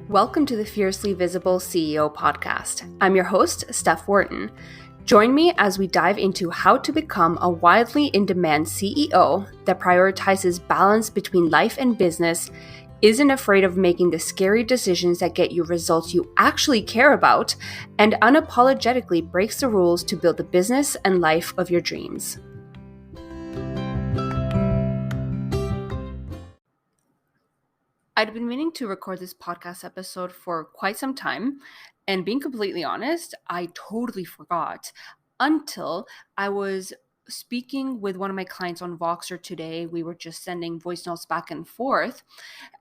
Welcome to the Fiercely Visible CEO podcast. I'm your host, Steph Wharton. Join me as we dive into how to become a widely in-demand CEO that prioritizes balance between life and business, isn't afraid of making the scary decisions that get you results you actually care about, and unapologetically breaks the rules to build the business and life of your dreams. I'd been meaning to record this podcast episode for quite some time, and being completely honest, I totally forgot until I was speaking with one of my clients on Voxer today. We were just sending voice notes back and forth,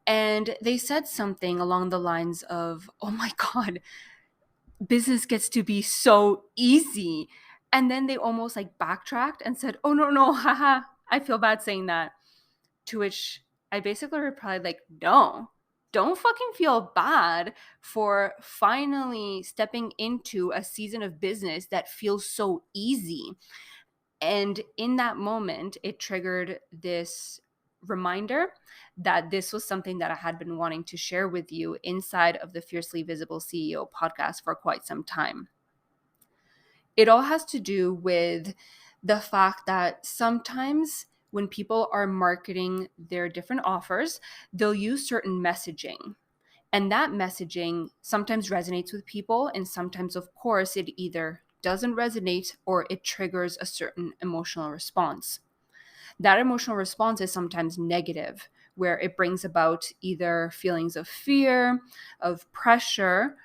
and they said something along the lines of, "Oh my God, business gets to be so easy." And then they almost like backtracked and said, "Oh, no, haha, I feel bad saying that." To which I basically replied, like, no, don't fucking feel bad for finally stepping into a season of business that feels so easy. And in that moment, it triggered this reminder that this was something that I had been wanting to share with you inside of the Fiercely Visible CEO podcast for quite some time. It all has to do with the fact that sometimes when people are marketing their different offers, they'll use certain messaging. And that messaging sometimes resonates with people, and sometimes, of course, it either doesn't resonate or it triggers a certain emotional response. That emotional response is sometimes negative, where it brings about either feelings of fear, of pressure,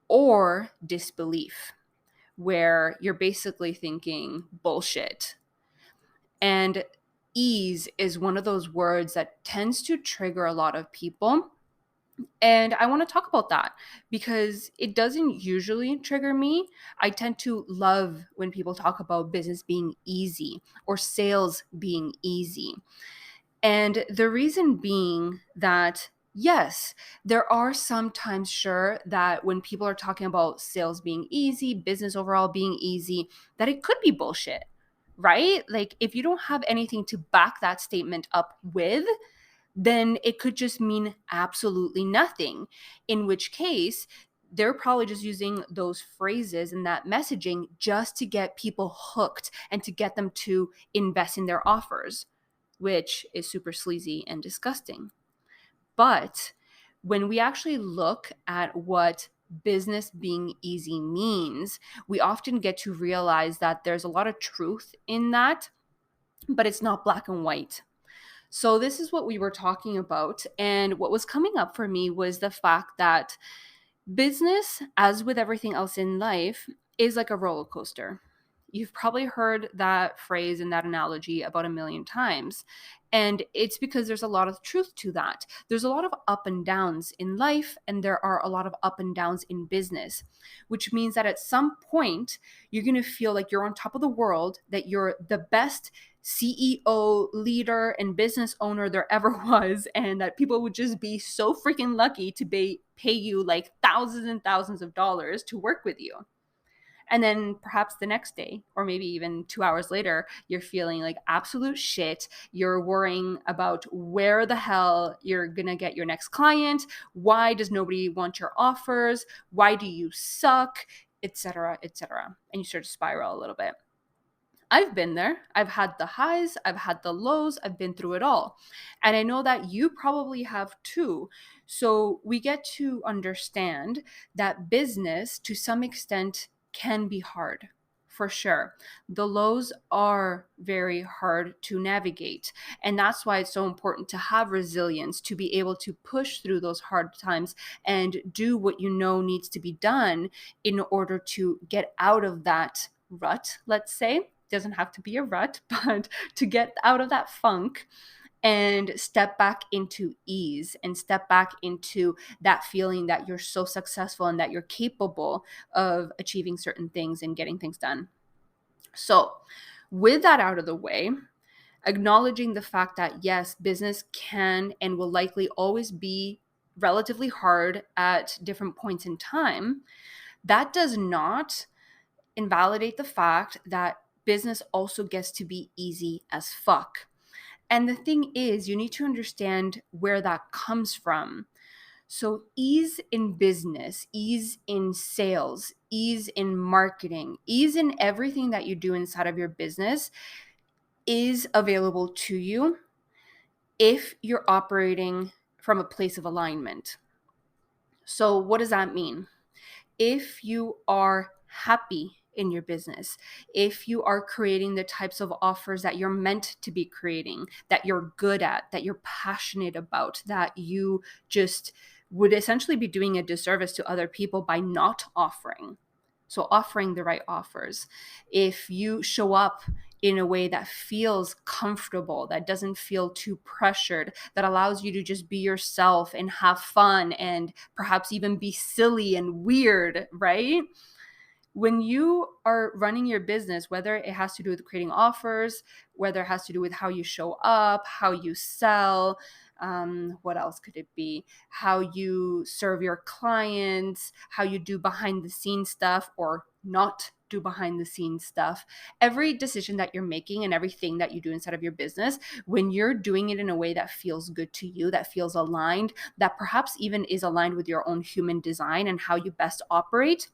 or disbelief, where you're basically thinking bullshit. And ease is one of those words that tends to trigger a lot of people. And I want to talk about that because it doesn't usually trigger me. I tend to love when people talk about business being easy or sales being easy. And the reason being that, yes, there are sometimes, sure, that when people are talking about sales being easy, business overall being easy, that it could be bullshit, right? Like if you don't have anything to back that statement up with, then it could just mean absolutely nothing, in which case they're probably just using those phrases and that messaging just to get people hooked and to get them to invest in their offers, which is super sleazy and disgusting. But when we actually look at what business being easy means, we often get to realize that there's a lot of truth in that, but it's not black and white. So this is what we were talking about. And what was coming up for me was the fact that business, as with everything else in life, is like a roller coaster. You've probably heard that phrase and that analogy about a million times. And it's because there's a lot of truth to that. There's a lot of up and downs in life, and there are a lot of up and downs in business, which means that at some point, you're going to feel like you're on top of the world, that you're the best CEO, leader, and business owner there ever was, and that people would just be so freaking lucky to pay you like thousands and thousands of dollars to work with you. And then perhaps the next day, or maybe even 2 hours later, you're feeling like absolute shit. You're worrying about where the hell you're going to get your next client. Why does nobody want your offers? Why do you suck? Etc., etc. And you start to spiral a little bit. I've been there. I've had the highs, I've had the lows, I've been through it all. And I know that you probably have too. So we get to understand that business, to some extent, can be hard, for sure. The lows are very hard to navigate. And that's why it's so important to have resilience, to be able to push through those hard times and do what you know needs to be done in order to get out of that rut, let's say. Doesn't have to be a rut, but to get out of that funk and step back into ease and step back into that feeling that you're so successful and that you're capable of achieving certain things and getting things done. So with that out of the way, acknowledging the fact that yes, business can and will likely always be relatively hard at different points in time, that does not invalidate the fact that business also gets to be easy as fuck. And the thing is, you need to understand where that comes from. So ease in business, ease in sales, ease in marketing, ease in everything that you do inside of your business is available to you if you're operating from a place of alignment. So what does that mean? If you are happy in your business, if you are creating the types of offers that you're meant to be creating, that you're good at, that you're passionate about, that you just would essentially be doing a disservice to other people by not offering. So offering the right offers. If you show up in a way that feels comfortable, that doesn't feel too pressured, that allows you to just be yourself and have fun and perhaps even be silly and weird, right? When you are running your business, whether it has to do with creating offers, whether it has to do with how you show up, how you sell, what else could it be? How you serve your clients, how you do behind the scenes stuff or not do behind the scenes stuff. Every decision that you're making and everything that you do inside of your business, when you're doing it in a way that feels good to you, that feels aligned, that perhaps even is aligned with your own human design and how you best operate,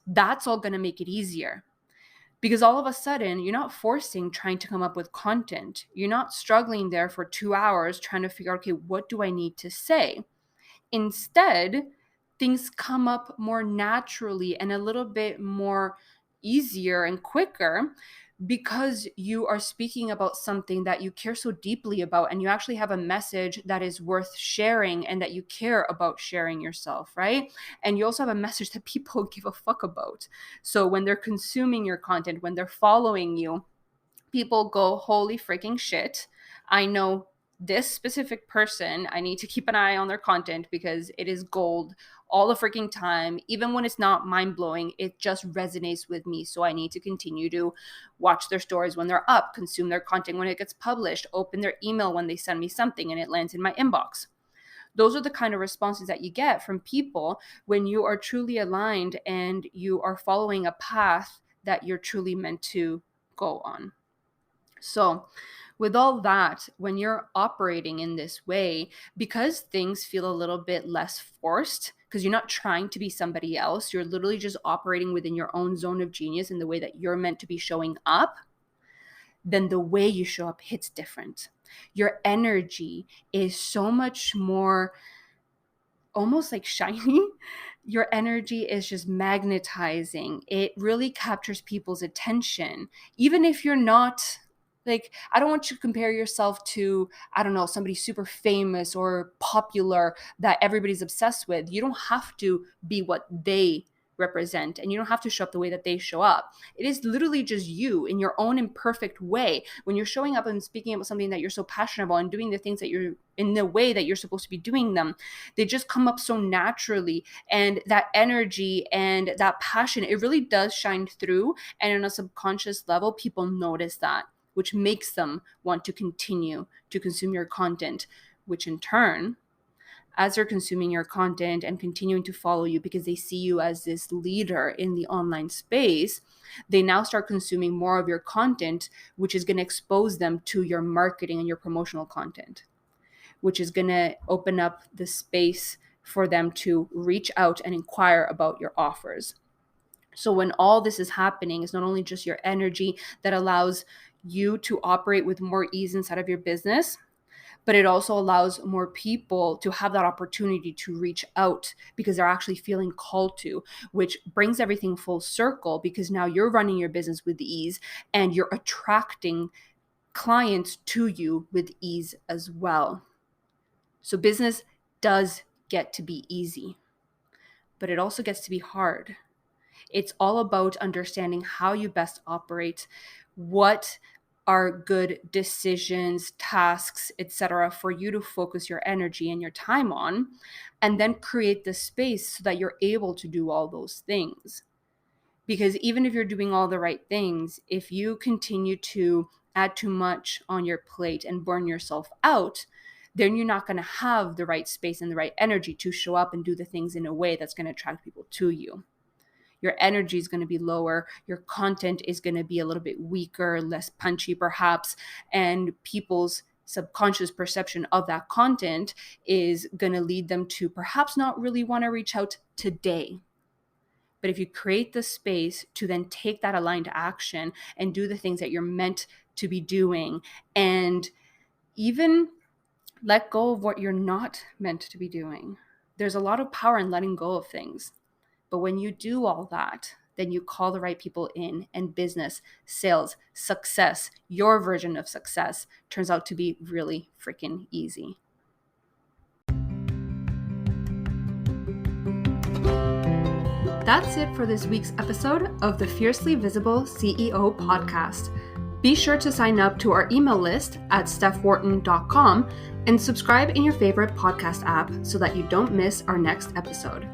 that's all going to make it easier. Because all of a sudden, you're not forcing trying to come up with content. You're not struggling there for 2 hours trying to figure out, okay, what do I need to say? Instead, things come up more naturally and a little bit more easier and quicker because you are speaking about something that you care so deeply about and you actually have a message that is worth sharing and that you care about sharing yourself, right? And you also have a message that people give a fuck about. So when they're consuming your content, when they're following you, people go, holy freaking shit. I know this specific person. I need to keep an eye on their content because it is gold all the freaking time. Even when it's not mind blowing, it just resonates with me. So I need to continue to watch their stories when they're up, consume their content when it gets published, open their email when they send me something and it lands in my inbox. Those are the kind of responses that you get from people when you are truly aligned and you are following a path that you're truly meant to go on. So, with all that, when you're operating in this way, because things feel a little bit less forced, because you're not trying to be somebody else, you're literally just operating within your own zone of genius in the way that you're meant to be showing up, then the way you show up hits different. Your energy is so much more almost like shiny. Your energy is just magnetizing. It really captures people's attention. Even if you're not like, I don't want you to compare yourself to, I don't know, somebody super famous or popular that everybody's obsessed with. You don't have to be what they represent and you don't have to show up the way that they show up. It is literally just you in your own imperfect way. When you're showing up and speaking about something that you're so passionate about and doing the things that you're in the way that you're supposed to be doing them, they just come up so naturally. And that energy and that passion, it really does shine through. And on a subconscious level, people notice that, which makes them want to continue to consume your content, which in turn, as they're consuming your content and continuing to follow you because they see you as this leader in the online space, they now start consuming more of your content, which is going to expose them to your marketing and your promotional content, which is going to open up the space for them to reach out and inquire about your offers. So when all this is happening, it's not only just your energy that allows you to operate with more ease inside of your business, but it also allows more people to have that opportunity to reach out because they're actually feeling called to, which brings everything full circle because now you're running your business with ease and you're attracting clients to you with ease as well. So business does get to be easy, but it also gets to be hard. It's all about understanding how you best operate, what are good decisions, tasks, etc., for you to focus your energy and your time on, and then create the space so that you're able to do all those things. Because even if you're doing all the right things, if you continue to add too much on your plate and burn yourself out, then you're not going to have the right space and the right energy to show up and do the things in a way that's going to attract people to you. Your energy is going to be lower. Your content is going to be a little bit weaker, less punchy perhaps, and people's subconscious perception of that content is going to lead them to perhaps not really want to reach out today. But if you create the space to then take that aligned action and do the things that you're meant to be doing, and even let go of what you're not meant to be doing. There's a lot of power in letting go of things. But when you do all that, then you call the right people in, and business, sales, success, your version of success turns out to be really freaking easy. That's it for this week's episode of the Fiercely Visible CEO podcast. Be sure to sign up to our email list at stephwharton.com and subscribe in your favorite podcast app so that you don't miss our next episode.